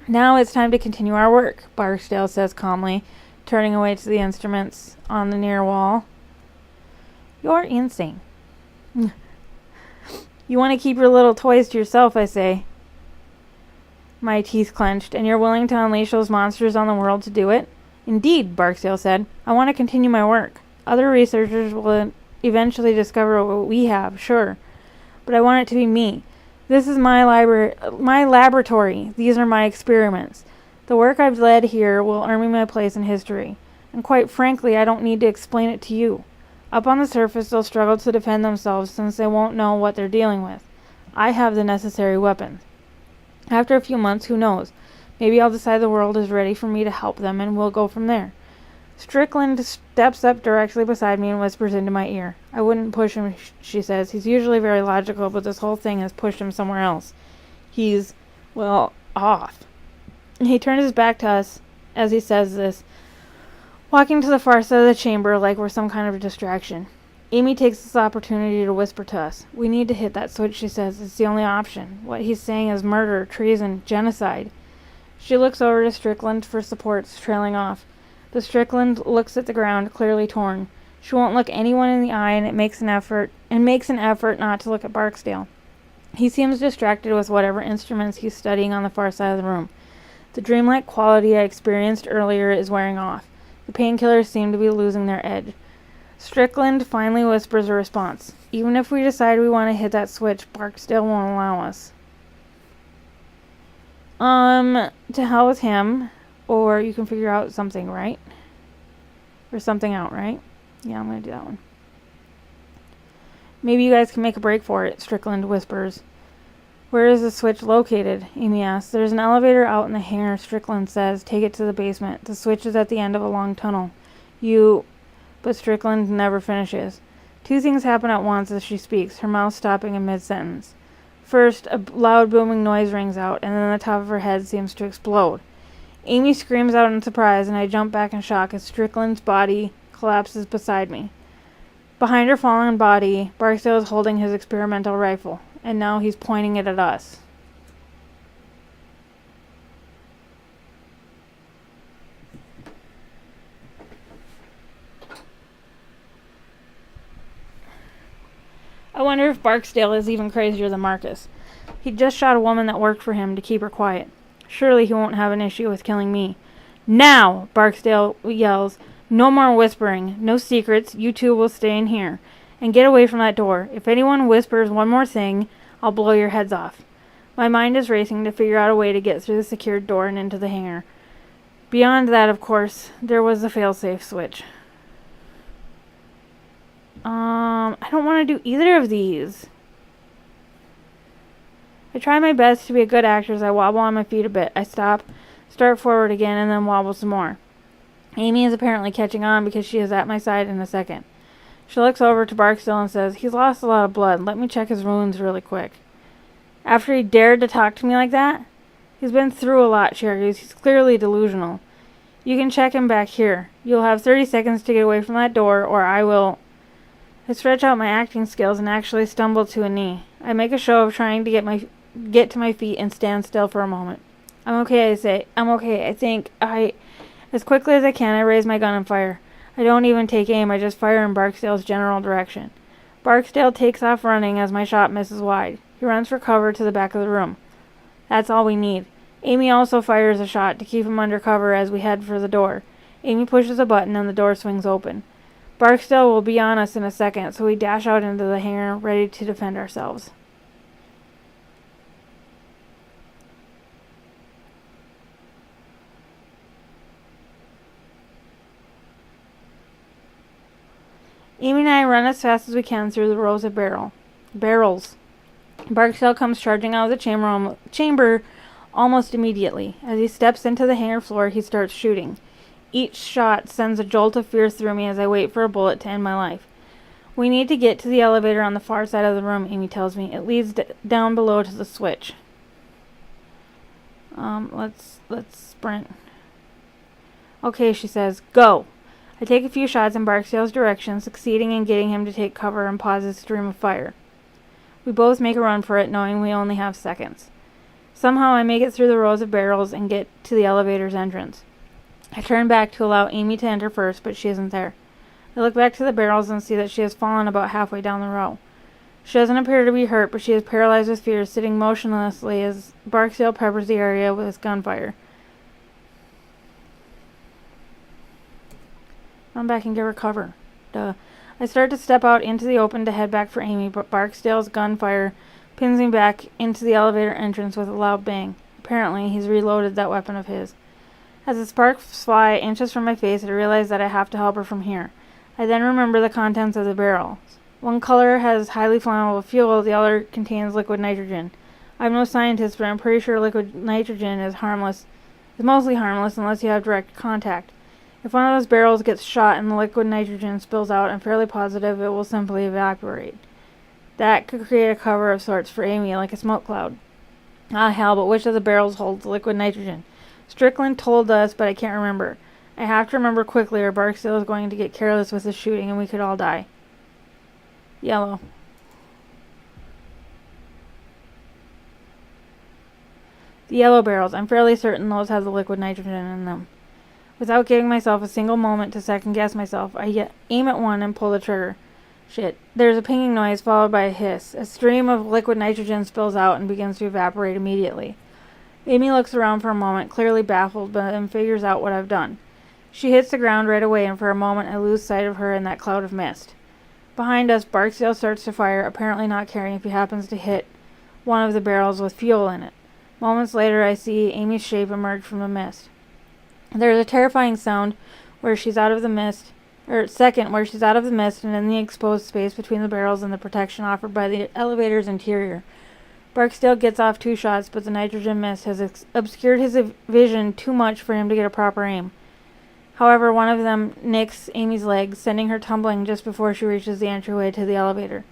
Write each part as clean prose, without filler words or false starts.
Now it's time to continue our work, Barksdale says calmly, turning away to the instruments on the near wall. You're insane. You want to keep your little toys to yourself, I say. My teeth clenched. And you're willing to unleash those monsters on the world to do it? Indeed, Barksdale said. I want to continue my work. Other researchers will eventually discover what we have, sure. But I want it to be me. This is my laboratory. These are my experiments. The work I've led here will earn me my place in history. And quite frankly, I don't need to explain it to you. Up on the surface, they'll struggle to defend themselves since they won't know what they're dealing with. I have the necessary weapons. After a few months, who knows? Maybe I'll decide the world is ready for me to help them, and we'll go from there. Strickland steps up directly beside me and whispers into my ear. I wouldn't push him, she says. He's usually very logical, but this whole thing has pushed him somewhere else. He's, well, off. He turns his back to us as he says this, walking to the far side of the chamber like we're some kind of distraction. Amy takes this opportunity to whisper to us. We need to hit that switch, she says. It's the only option. What he's saying is murder, treason, genocide. She looks over to Strickland for support, trailing off. The Strickland looks at the ground, clearly torn. She won't look anyone in the eye, and makes an effort not to look at Barksdale. He seems distracted with whatever instruments he's studying on the far side of the room. The dreamlike quality I experienced earlier is wearing off. The painkillers seem to be losing their edge. Strickland finally whispers a response. Even if we decide we want to hit that switch, Barksdale won't allow us. To hell with him. Or you can figure out something, right? Or something out, right? Yeah, I'm going to do that one. Maybe you guys can make a break for it, Strickland whispers. Where is the switch located? Amy asks. There's an elevator out in the hangar, Strickland says. Take it to the basement. The switch is at the end of a long tunnel. But Strickland never finishes. Two things happen at once as she speaks, her mouth stopping in mid-sentence. First, a loud booming noise rings out, and then the top of her head seems to explode. Amy screams out in surprise, and I jump back in shock as Strickland's body collapses beside me. Behind her fallen body, Barksdale is holding his experimental rifle, and now he's pointing it at us. I wonder if Barksdale is even crazier than Marcus. He just shot a woman that worked for him to keep her quiet. Surely he won't have an issue with killing me. Now! Barksdale yells. No more whispering. No secrets. You two will stay in here. And get away from that door. If anyone whispers one more thing, I'll blow your heads off. My mind is racing to figure out a way to get through the secured door and into the hangar. Beyond that, of course, there was the failsafe switch. I don't want to do either of these. I try my best to be a good actor as I wobble on my feet a bit. I stop, start forward again, and then wobble some more. Amy is apparently catching on because she is at my side in a second. She looks over to Barksdale and says, He's lost a lot of blood. Let me check his wounds really quick. After he dared to talk to me like that? He's been through a lot, she argues. He's clearly delusional. You can check him back here. You'll have 30 seconds to get away from that door, or I will... I stretch out my acting skills and actually stumble to a knee. I make a show of trying to get to my feet and stand still for a moment. I'm okay, I say. I'm okay, I think. As quickly as I can, I raise my gun and fire. I don't even take aim, I just fire in Barksdale's general direction. Barksdale takes off running as my shot misses wide. He runs for cover to the back of the room. That's all we need. Amy also fires a shot to keep him under cover as we head for the door. Amy pushes a button and the door swings open. Barksdale will be on us in a second, so we dash out into the hangar, ready to defend ourselves. Amy and I run as fast as we can through the rows of barrels. Barksdale comes charging out of the chamber almost immediately. As he steps into the hangar floor, he starts shooting. Each shot sends a jolt of fear through me as I wait for a bullet to end my life. We need to get to the elevator on the far side of the room, Amy tells me. It leads down below to the switch. Let's sprint. Okay, she says, go. I take a few shots in Barksdale's direction, succeeding in getting him to take cover and pause his stream of fire. We both make a run for it, knowing we only have seconds. Somehow I make it through the rows of barrels and get to the elevator's entrance. I turn back to allow Amy to enter first, but she isn't there. I look back to the barrels and see that she has fallen about halfway down the row. She doesn't appear to be hurt, but she is paralyzed with fear, sitting motionlessly as Barksdale peppers the area with his gunfire. Run back and give her cover. Duh. I start to step out into the open to head back for Amy, but Barksdale's gunfire pins me back into the elevator entrance with a loud bang. Apparently, he's reloaded that weapon of his. As the sparks fly inches from my face, I realize that I have to help her from here. I then remember the contents of the barrels. One color has highly flammable fuel, the other contains liquid nitrogen. I'm no scientist, but I'm pretty sure liquid nitrogen is mostly harmless unless you have direct contact. If one of those barrels gets shot and the liquid nitrogen spills out, I'm fairly positive it will simply evaporate. That could create a cover of sorts for Amy, like a smoke cloud. Ah, hell, but which of the barrels holds the liquid nitrogen? Strickland told us, but I can't remember. I have to remember quickly or Barksdale is going to get careless with his shooting and we could all die. Yellow. The yellow barrels. I'm fairly certain those have the liquid nitrogen in them. Without giving myself a single moment to second-guess myself, I aim at one and pull the trigger. Shit. There's a pinging noise followed by a hiss. A stream of liquid nitrogen spills out and begins to evaporate immediately. Amy looks around for a moment, clearly baffled, but then figures out what I've done. She hits the ground right away, and for a moment I lose sight of her in that cloud of mist. Behind us, Barksdale starts to fire, apparently not caring if he happens to hit one of the barrels with fuel in it. Moments later, I see Amy's shape emerge from the mist. There is a terrifying sound where she's out of the mist, and in the exposed space between the barrels and the protection offered by the elevator's interior. Barksdale gets off 2 shots, but the nitrogen mist has obscured his vision too much for him to get a proper aim. However, one of them nicks Amy's leg, sending her tumbling just before she reaches the entryway to the elevator.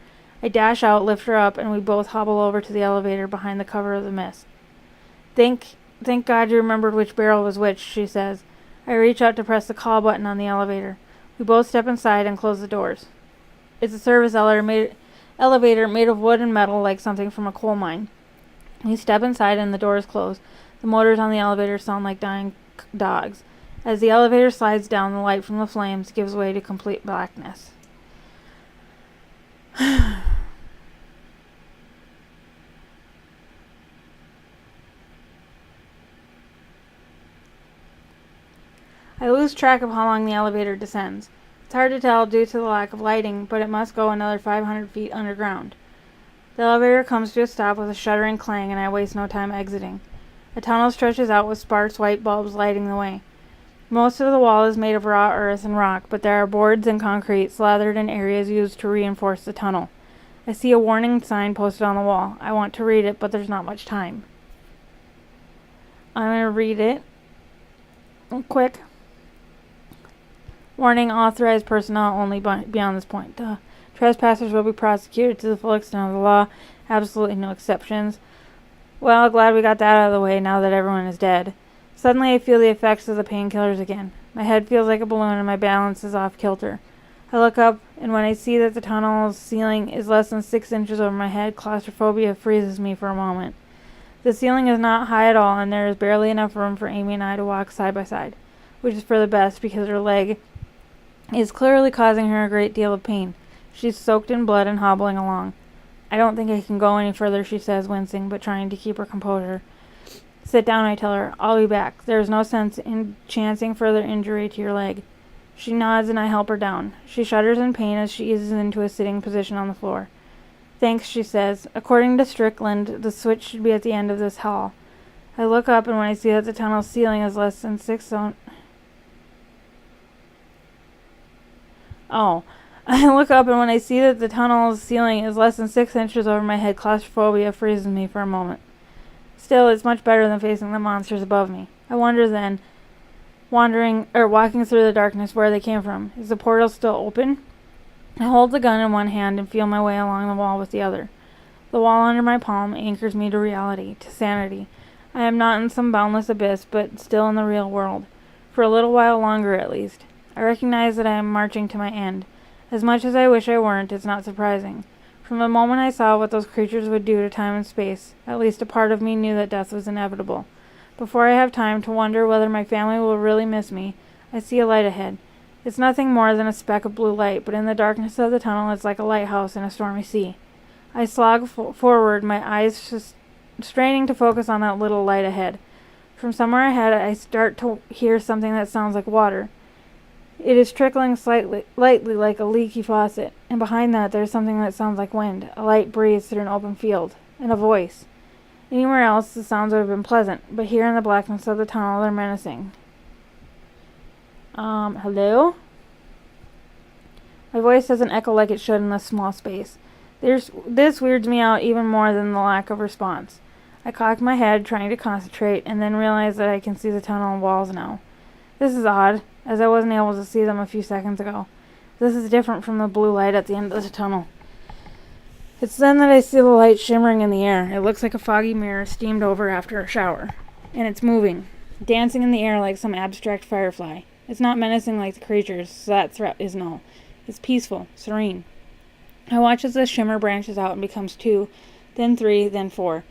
I dash out, lift her up, and we both hobble over to the elevator behind the cover of the mist. Thank God you remembered which barrel was which, she says. I reach out to press the call button on the elevator. We both step inside and close the doors. It's a service elevator made of wood and metal like something from a coal mine. We step inside and the doors close. The motors on the elevator sound like dying dogs. As the elevator slides down, the light from the flames gives way to complete blackness. I lose track of how long the elevator descends. It's hard to tell due to the lack of lighting, but it must go another 500 feet underground. The elevator comes to a stop with a shuddering clang, and I waste no time exiting. A tunnel stretches out with sparse white bulbs lighting the way. Most of the wall is made of raw earth and rock, but there are boards and concrete slathered in areas used to reinforce the tunnel. I see a warning sign posted on the wall. I want to read it, but there's not much time. I'm going to read it quick. Warning, authorized personnel only beyond this point. Trespassers will be prosecuted to the full extent of the law. Absolutely no exceptions. Well, glad we got that out of the way now that everyone is dead. Suddenly I feel the effects of the painkillers again. My head feels like a balloon and my balance is off kilter. I look up, and when I see that the tunnel's ceiling is less than 6 inches over my head, claustrophobia freezes me for a moment. The ceiling is not high at all, and there is barely enough room for Amy and I to walk side by side, which is for the best because her leg is clearly causing her a great deal of pain. She's soaked in blood and hobbling along. I don't think I can go any further, she says, wincing, but trying to keep her composure. Sit down, I tell her. I'll be back. There is no sense in chancing further injury to your leg. She nods and I help her down. She shudders in pain as she eases into a sitting position on the floor. Thanks, she says. According to Strickland, the switch should be at the end of this hall. I look up and when I see that the tunnel's ceiling is less than 6 inches over my head, claustrophobia freezes me for a moment. Still, it's much better than facing the monsters above me. I wonder then, walking through the darkness, where they came from. Is the portal still open? I hold the gun in one hand and feel my way along the wall with the other. The wall under my palm anchors me to reality, to sanity. I am not in some boundless abyss, but still in the real world. For a little while longer, at least. I recognize that I am marching to my end. As much as I wish I weren't, it's not surprising. From the moment I saw what those creatures would do to time and space, at least a part of me knew that death was inevitable. Before I have time to wonder whether my family will really miss me, I see a light ahead. It's nothing more than a speck of blue light, but in the darkness of the tunnel it's like a lighthouse in a stormy sea. I slog forward, my eyes just straining to focus on that little light ahead. From somewhere ahead I start to hear something that sounds like water. It is trickling lightly like a leaky faucet, and behind that there's something that sounds like wind, a light breeze through an open field, and a voice. Anywhere else the sounds would have been pleasant, but here in the blackness of the tunnel they're menacing. Hello? My voice doesn't echo like it should in this small space. This weirds me out even more than the lack of response. I cock my head, trying to concentrate, and then realize that I can see the tunnel walls now. This is odd, as I wasn't able to see them a few seconds ago. This is different from the blue light at the end of the tunnel. It's then that I see the light shimmering in the air. It looks like a foggy mirror steamed over after a shower. And it's moving, dancing in the air like some abstract firefly. It's not menacing like the creatures, so that threat is null. It's peaceful, serene. I watch as the shimmer branches out and becomes 2, then 3, then 4.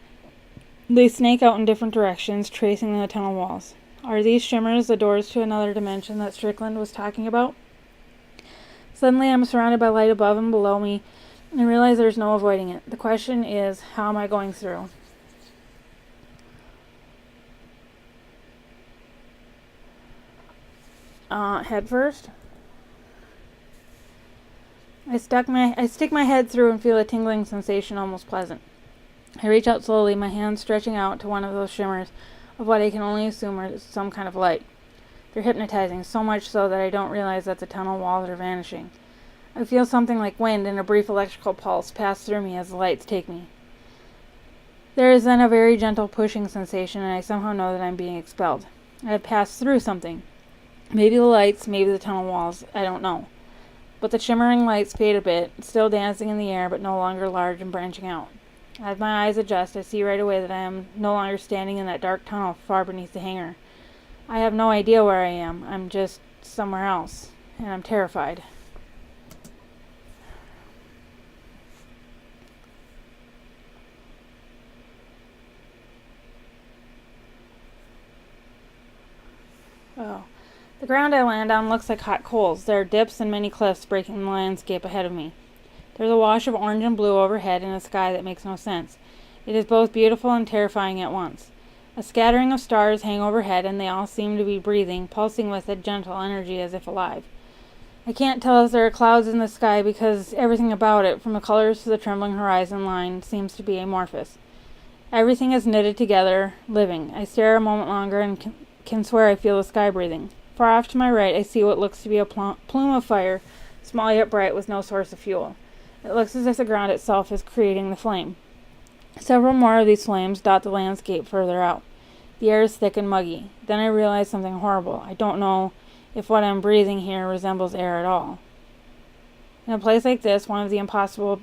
They snake out in different directions, tracing the tunnel walls. Are these shimmers the doors to another dimension that Strickland was talking about? Suddenly I'm surrounded by light above and below me, and realize there's no avoiding it. The question is, how am I going through? Head first. I stick my head through and feel a tingling sensation, almost pleasant. I reach out slowly, my hand stretching out to one of those shimmers of what I can only assume are some kind of light. They're hypnotizing, so much so that I don't realize that the tunnel walls are vanishing. I feel something like wind and a brief electrical pulse pass through me as the lights take me. There is then a very gentle pushing sensation, and I somehow know that I'm being expelled. I have passed through something. Maybe the lights, maybe the tunnel walls, I don't know. But the shimmering lights fade a bit, still dancing in the air, but no longer large and branching out. As my eyes adjust, I see right away that I am no longer standing in that dark tunnel far beneath the hangar. I have no idea where I am. I'm just somewhere else, and I'm terrified. Oh. The ground I land on looks like hot coals. There are dips and many cliffs breaking the landscape ahead of me. There's a wash of orange and blue overhead and a sky that makes no sense. It is both beautiful and terrifying at once. A scattering of stars hang overhead, and they all seem to be breathing, pulsing with a gentle energy as if alive. I can't tell if there are clouds in the sky because everything about it, from the colors to the trembling horizon line, seems to be amorphous. Everything is knitted together, living. I stare a moment longer and can swear I feel the sky breathing. Far off to my right, I see what looks to be a plume of fire, small yet bright, with no source of fuel. It looks as if the ground itself is creating the flame. Several more of these flames dot the landscape further out. The air is thick and muggy. Then I realize something horrible. I don't know if what I'm breathing here resembles air at all. In a place like this, one of impossible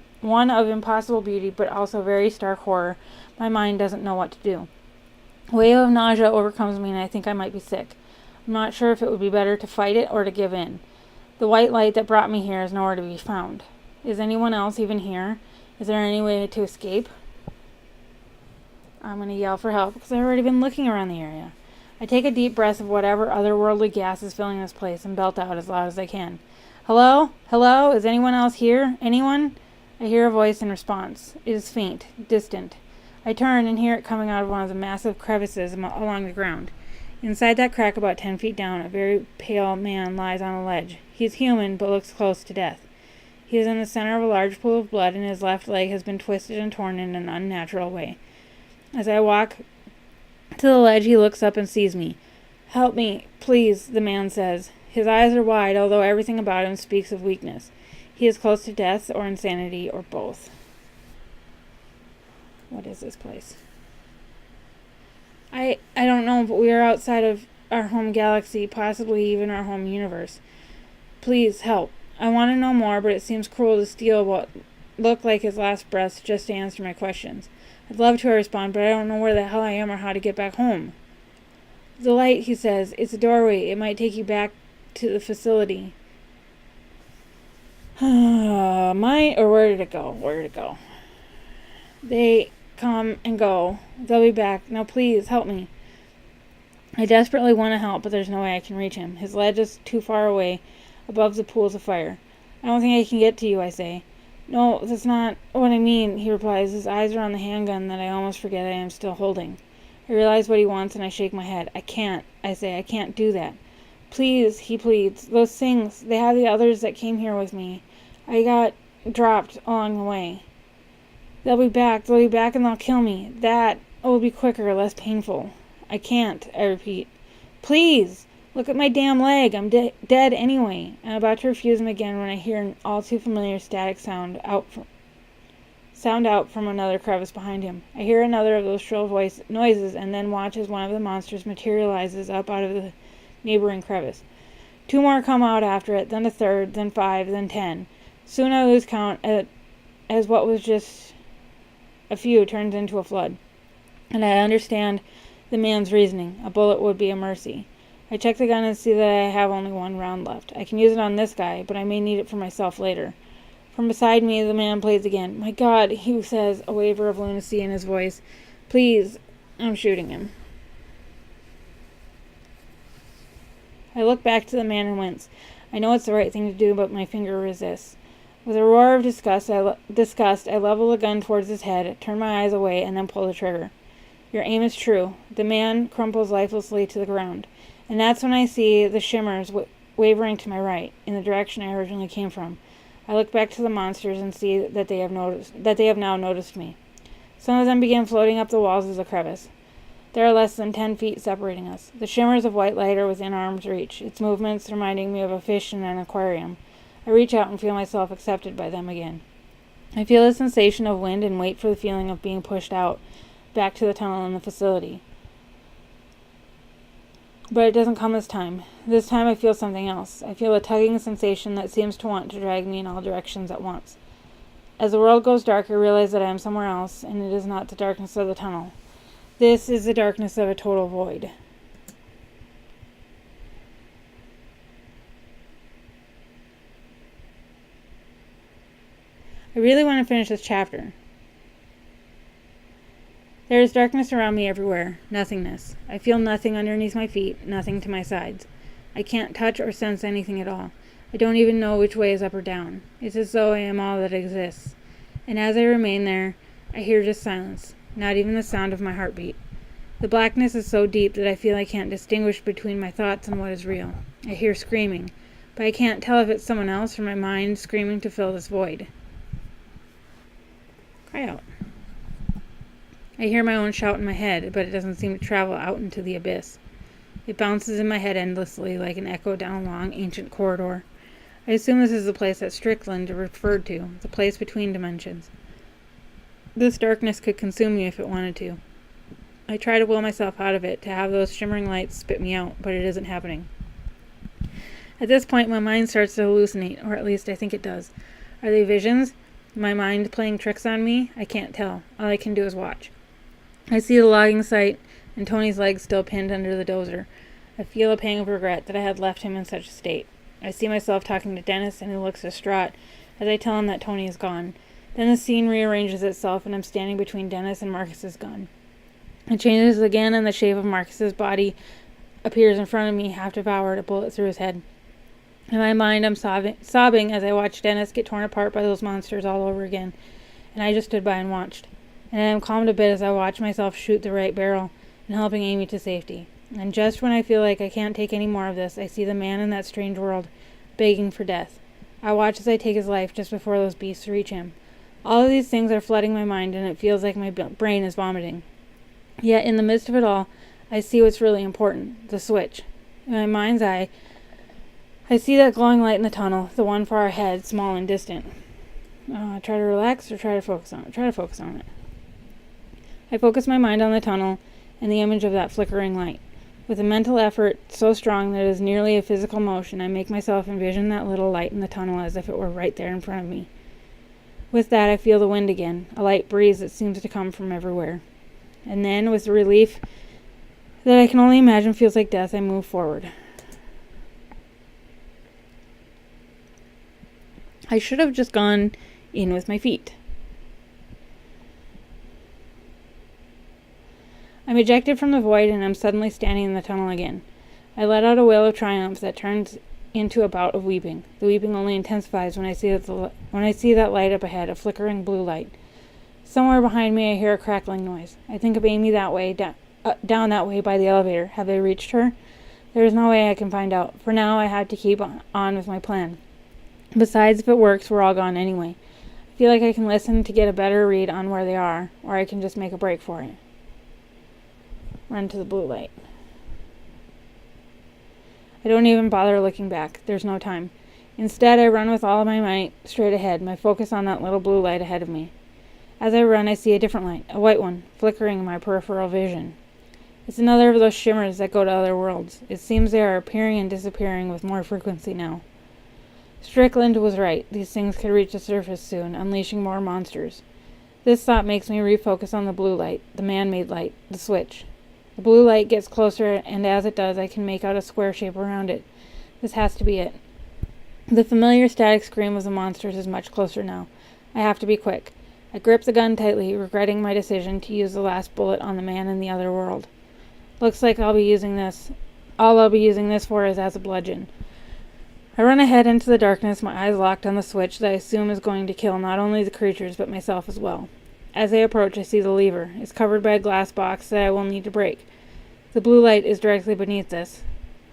beauty, but also very stark horror, my mind doesn't know what to do. A wave of nausea overcomes me, and I think I might be sick. I'm not sure if it would be better to fight it or to give in. The white light that brought me here is nowhere to be found. Is anyone else even here? Is there any way to escape? I'm going to yell for help because I've already been looking around the area. I take a deep breath of whatever otherworldly gas is filling this place and belt out as loud as I can. Hello? Hello? Is anyone else here? Anyone? I hear a voice in response. It is faint, distant. I turn and hear it coming out of one of the massive crevices along the ground. Inside that crack, about 10 feet down, a very pale man lies on a ledge. He is human, but looks close to death. He is in the center of a large pool of blood, and his left leg has been twisted and torn in an unnatural way. As I walk to the ledge, he looks up and sees me. "Help me, please," the man says. His eyes are wide, although everything about him speaks of weakness. He is close to death or insanity or both. What is this place? I don't know, but we are outside of our home galaxy, possibly even our home universe. Please help. I want to know more, but it seems cruel to steal what looked like his last breath just to answer my questions. I'd love to respond, but I don't know where the hell I am or how to get back home. The light, he says. It's a doorway. It might take you back to the facility. Where did it go? Where did it go? They come and go. They'll be back. Now please, help me. I desperately want to help, but there's no way I can reach him. His ledge is too far away, above the pools of fire. I don't think I can get to you, I say. No, that's not what I mean, he replies. His eyes are on the handgun that I almost forget I am still holding. I realize what he wants and I shake my head. I can't, I say. I can't do that. Please, he pleads. Those things, they have the others that came here with me. I got dropped along the way. They'll be back and they'll kill me. That will be quicker, less painful. I can't, I repeat. Please! Look at my damn leg. I'm dead anyway. I'm about to refuse him again when I hear an all too familiar static sound out from another crevice behind him. I hear another of those shrill noises and then watch as one of the monsters materializes up out of the neighboring crevice. 2 more come out after it, then a third, then 5, then 10. Soon I lose count as what was just a few turns into a flood. And I understand the man's reasoning. A bullet would be a mercy. I check the gun and see that I have only 1 round left. I can use it on this guy, but I may need it for myself later. From beside me, the man plays again. My God, he says, a waver of lunacy in his voice. Please, I'm shooting him. I look back to the man and wince. I know it's the right thing to do, but my finger resists. With a roar of disgust, I level the gun towards his head, turn my eyes away, and then pull the trigger. Your aim is true. The man crumples lifelessly to the ground. And that's when I see the shimmers wavering to my right, in the direction I originally came from. I look back to the monsters and see that they have now noticed me. Some of them begin floating up the walls of the crevice. There are less than 10 feet separating us. The shimmers of white light are within arm's reach, its movements reminding me of a fish in an aquarium. I reach out and feel myself accepted by them again. I feel a sensation of wind and wait for the feeling of being pushed out, back to the tunnel in the facility. But it doesn't come this time. This time I feel something else. I feel a tugging sensation that seems to want to drag me in all directions at once. As the world goes dark, I realize that I am somewhere else, and it is not the darkness of the tunnel. This is the darkness of a total void. I really want to finish this chapter. There is darkness around me everywhere, nothingness. I feel nothing underneath my feet, nothing to my sides. I can't touch or sense anything at all. I don't even know which way is up or down. It's as though I am all that exists. And as I remain there, I hear just silence, not even the sound of my heartbeat. The blackness is so deep that I feel I can't distinguish between my thoughts and what is real. I hear screaming, but I can't tell if it's someone else or my mind screaming to fill this void. Cry out. I hear my own shout in my head, but it doesn't seem to travel out into the abyss. It bounces in my head endlessly, like an echo down a long, ancient corridor. I assume this is the place that Strickland referred to, the place between dimensions. This darkness could consume me if it wanted to. I try to will myself out of it, to have those shimmering lights spit me out, but it isn't happening. At this point, my mind starts to hallucinate, or at least I think it does. Are they visions? My mind playing tricks on me? I can't tell. All I can do is watch. I see the logging site and Tony's legs still pinned under the dozer. I feel a pang of regret that I had left him in such a state. I see myself talking to Dennis, and he looks distraught as I tell him that Tony is gone. Then the scene rearranges itself, and I'm standing between Dennis and Marcus's gun. It changes again, and the shape of Marcus's body appears in front of me, half devoured, a bullet through his head. In my mind, I'm sobbing as I watch Dennis get torn apart by those monsters all over again, and I just stood by and watched. And I am calmed a bit as I watch myself shoot the right barrel and helping Amy to safety. And just when I feel like I can't take any more of this, I see the man in that strange world begging for death. I watch as I take his life just before those beasts reach him. All of these things are flooding my mind, and it feels like my brain is vomiting. Yet in the midst of it all, I see what's really important, the switch. In my mind's eye, I see that glowing light in the tunnel, the one far ahead, small and distant. Try to relax or try to focus on it? Try to focus on it. I focus my mind on the tunnel and the image of that flickering light. With a mental effort so strong that it is nearly a physical motion, I make myself envision that little light in the tunnel as if it were right there in front of me. With that, I feel the wind again, a light breeze that seems to come from everywhere. And then, with the relief that I can only imagine feels like death, I move forward. I should have just gone in with my feet. I'm ejected from the void and I'm suddenly standing in the tunnel again. I let out a wail of triumph that turns into a bout of weeping. The weeping only intensifies when I see that light up ahead, a flickering blue light. Somewhere behind me I hear a crackling noise. I think of Amy that way, down that way by the elevator. Have they reached her? There is no way I can find out. For now I have to keep on with my plan. Besides, if it works, we're all gone anyway. I feel like I can listen to get a better read on where they are, or I can just make a break for it. Run to the blue light. I don't even bother looking back. There's no time. Instead, I run with all of my might straight ahead, my focus on that little blue light ahead of me. As I run, I see a different light, a white one, flickering in my peripheral vision. It's another of those shimmers that go to other worlds. It seems they are appearing and disappearing with more frequency now. Strickland was right. These things could reach the surface soon, unleashing more monsters. This thought makes me refocus on the blue light, the man-made light, the switch. The blue light gets closer, and as it does, I can make out a square shape around it. This has to be it. The familiar static scream of the monsters is much closer now. I have to be quick. I grip the gun tightly, regretting my decision to use the last bullet on the man in the other world. Looks like all I'll be using this for is as a bludgeon. I run ahead into the darkness, my eyes locked on the switch that I assume is going to kill not only the creatures but myself as well. As I approach, I see the lever. It's covered by a glass box that I will need to break. The blue light is directly beneath this,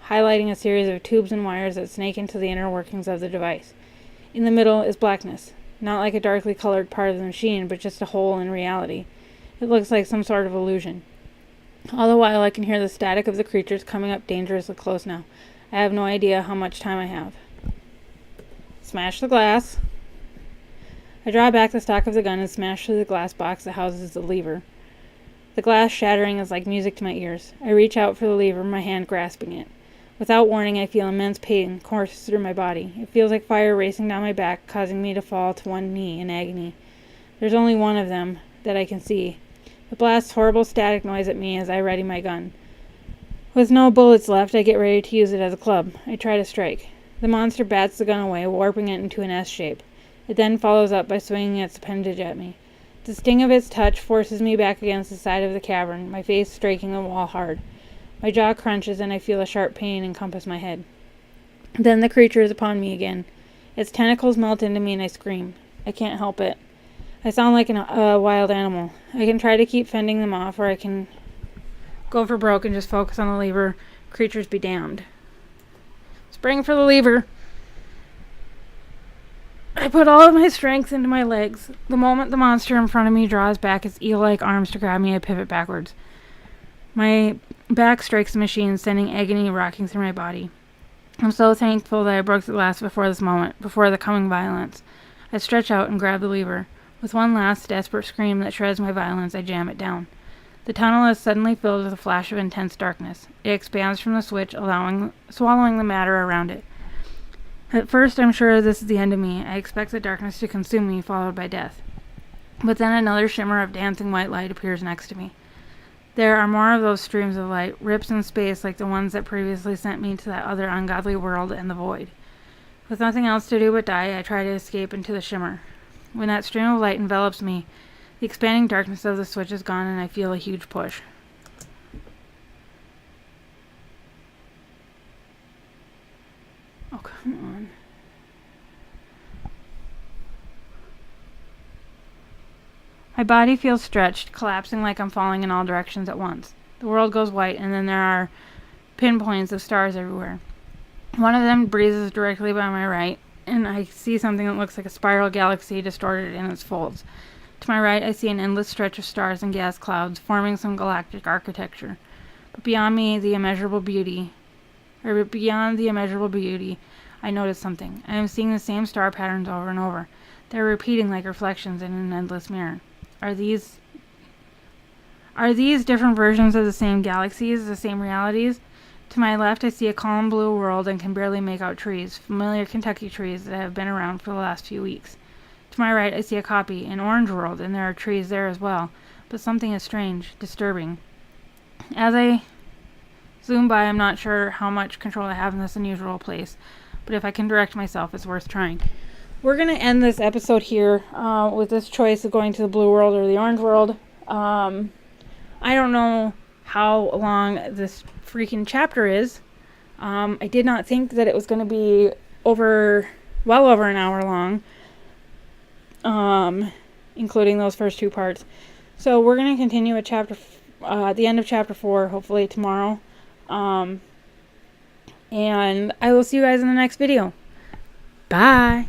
highlighting a series of tubes and wires that snake into the inner workings of the device. In the middle is blackness, not like a darkly colored part of the machine, but just a hole in reality. It looks like some sort of illusion. All the while, I can hear the static of the creatures coming up dangerously close now. I have no idea how much time I have. Smash the glass. I draw back the stock of the gun and smash through the glass box that houses the lever. The glass shattering is like music to my ears. I reach out for the lever, my hand grasping it. Without warning, I feel immense pain course through my body. It feels like fire racing down my back, causing me to fall to one knee in agony. There's only one of them that I can see. It blasts horrible static noise at me as I ready my gun. With no bullets left, I get ready to use it as a club. I try to strike. The monster bats the gun away, warping it into an S shape. It then follows up by swinging its appendage at me. The sting of its touch forces me back against the side of the cavern, my face striking the wall hard. My jaw crunches and I feel a sharp pain encompass my head. Then the creature is upon me again. Its tentacles melt into me and I scream. I can't help it. I sound like a wild animal. I can try to keep fending them off, or I can go for broke and just focus on the lever. Creatures be damned. Spring for the lever. I put all of my strength into my legs. The moment the monster in front of me draws back its eel-like arms to grab me, I pivot backwards. My back strikes the machine, sending agony rocking through my body. I'm so thankful that I broke the glass before this moment, before the coming violence. I stretch out and grab the lever. With one last desperate scream that shreds my violence, I jam it down. The tunnel is suddenly filled with a flash of intense darkness. It expands from the switch, swallowing the matter around it. At first, I'm sure this is the end of me. I expect the darkness to consume me, followed by death. But then another shimmer of dancing white light appears next to me. There are more of those streams of light, rips in space like the ones that previously sent me to that other ungodly world and the void. With nothing else to do but die, I try to escape into the shimmer. When that stream of light envelops me, the expanding darkness of the switch is gone and I feel a huge push. Oh, come on. My body feels stretched, collapsing like I'm falling in all directions at once. The world goes white, and then there are pinpoints of stars everywhere. One of them breezes directly by my right, and I see something that looks like a spiral galaxy distorted in its folds. To my right, I see an endless stretch of stars and gas clouds, forming some galactic architecture. But beyond the immeasurable beauty, I notice something. I am seeing the same star patterns over and over. They are repeating like reflections in an endless mirror. Are these different versions of the same galaxies, the same realities? To my left, I see a calm blue world and can barely make out trees, familiar Kentucky trees that have been around for the last few weeks. To my right, I see a copy, an orange world, and there are trees there as well, but something is strange, disturbing. As I zoom by, I'm not sure how much control I have in this unusual place, but if I can direct myself, it's worth trying. we're going to end this episode here with this choice of going to the blue world or the orange world. I don't know how long this freaking chapter is. I did not think that it was going to be well over an hour long, including those first two parts. So we're going to continue at the end of chapter 4, hopefully tomorrow. And I will see you guys in the next video. Bye.